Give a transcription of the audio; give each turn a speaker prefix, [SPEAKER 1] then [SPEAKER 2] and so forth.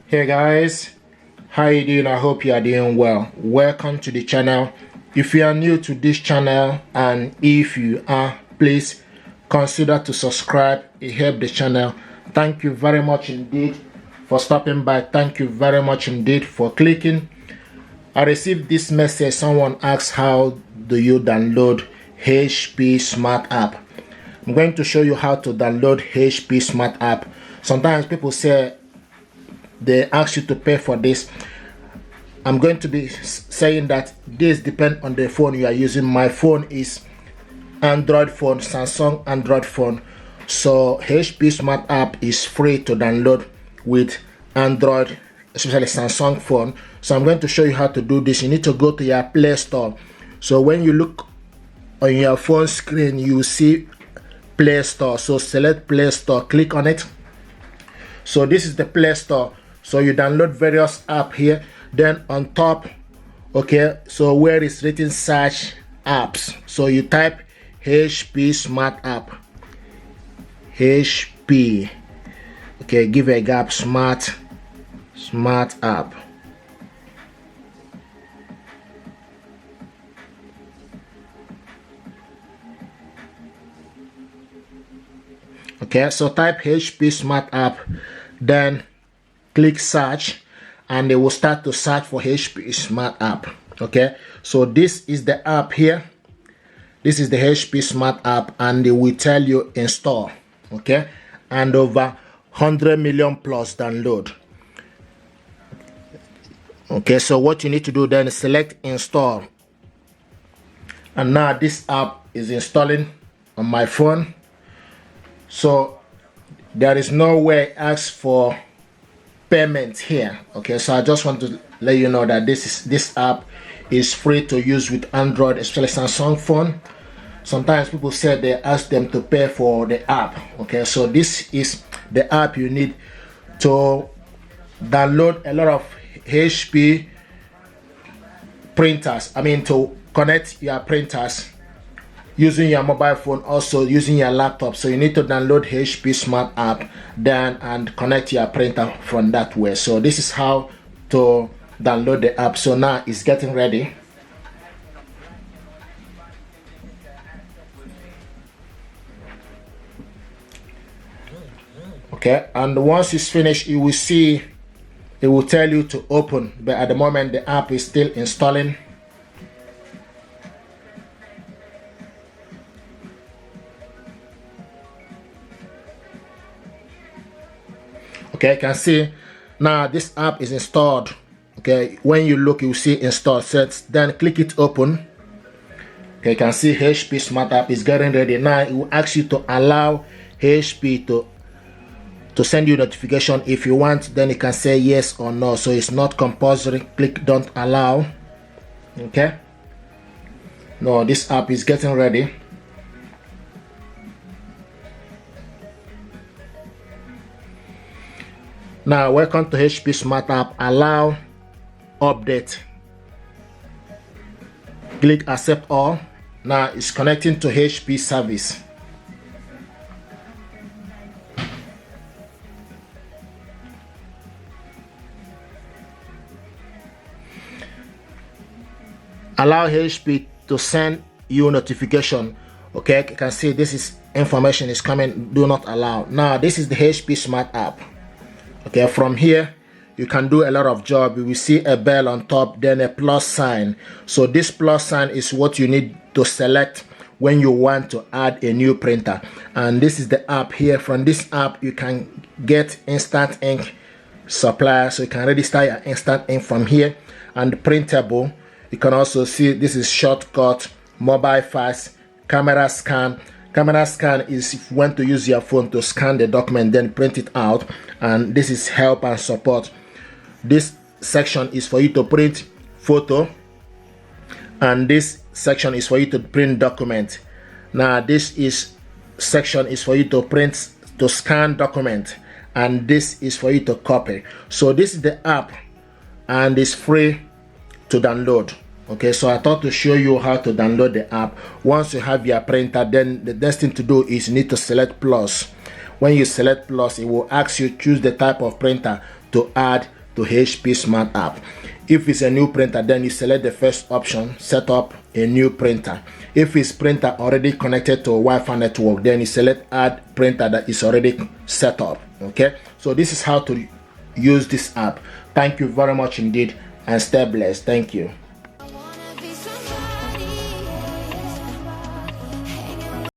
[SPEAKER 1] Hey guys, how you doing? I hope you are doing well. Welcome to the channel. If you are new to this channel, and if you are, please consider to subscribe. It helps the channel. Thank you very much indeed for stopping by. Thank you very much indeed for clicking. I received this message. Someone asked, how do you download HP Smart App? I'm going to show you how to download HP Smart App. Sometimes people say they ask you to pay for this. I'm going to be saying that this depends on the phone you are using. My phone is Android phone, Samsung Android phone. So HP Smart App is free to download with Android, especially Samsung phone. So I'm going to show you how to do this. You need to go to your Play Store. So when you look on your phone screen, you see Play Store. So select Play Store, click on it. So this is the Play Store. So you download various apps here. Then on top, okay, so where is written search apps, so you type HP Smart App. HP, okay, give a gap, Smart App. Okay, so type HP Smart App, then click search, and they will start to search for HP Smart App. Okay, so this is the app here. This is the HP Smart App, and they will tell you install. Okay, and over 100 million plus download. Okay, so what you need to do then is select install, and now this app is installing on my phone. So there is no way it asks for payment here. Okay, so I just want to let you know that this app is free to use with Android, especially Samsung phone. Sometimes people say they ask them to pay for the app. Okay, so this is the app you need to download a lot of HP printers. I mean, to connect your printers using your mobile phone, also using your laptop. So you need to download HP Smart App then and connect your printer from that way. So this is how to download the app. So now it's getting ready. Okay, and once it's finished, you will see it will tell you to open, but at the moment the app is still installing. Okay, you can see now this app is installed. Okay, when you look, you see install sets, then click it open. Okay, you can see HP Smart App is getting ready. Now it will ask you to allow HP to send you notification. If you want, then you can say yes or no. So it's not compulsory. Click don't allow. Okay, no, this app is getting ready. Now welcome to HP Smart App. Allow update. Click accept all. Now it's connecting to HP service. Allow HP to send you notification. Okay, you can see this is information is coming. Do not allow. Now this is the HP Smart App. Okay, from here you can do a lot of job. You will see a bell on top, then a plus sign. So this plus sign is what you need to select when you want to add a new printer. And this is the app here. From this app you can get instant ink supplier, so you can register your instant ink from here. And printable, you can also see this is shortcut, mobile fast, camera scan. Camera scan is if you want to use your phone to scan the document, then print it out. And this is help and support. This section is for you to print photo, and this section is for you to print document. Now this section is for you to scan document, and this is for you to copy. So this is the app, and it's free to download. Okay, so I thought to show you how to download the app. Once you have your printer, then the next thing to do is you need to select plus. When you select plus, it will ask you choose the type of printer to add to HP Smart app. If it's a new printer, then you select the first option, set up a new printer. If it's printer already connected to a Wi-Fi network, then you select add printer that is already set up. Okay, so this is how to use this app. Thank you very much indeed, and stay blessed. Thank you.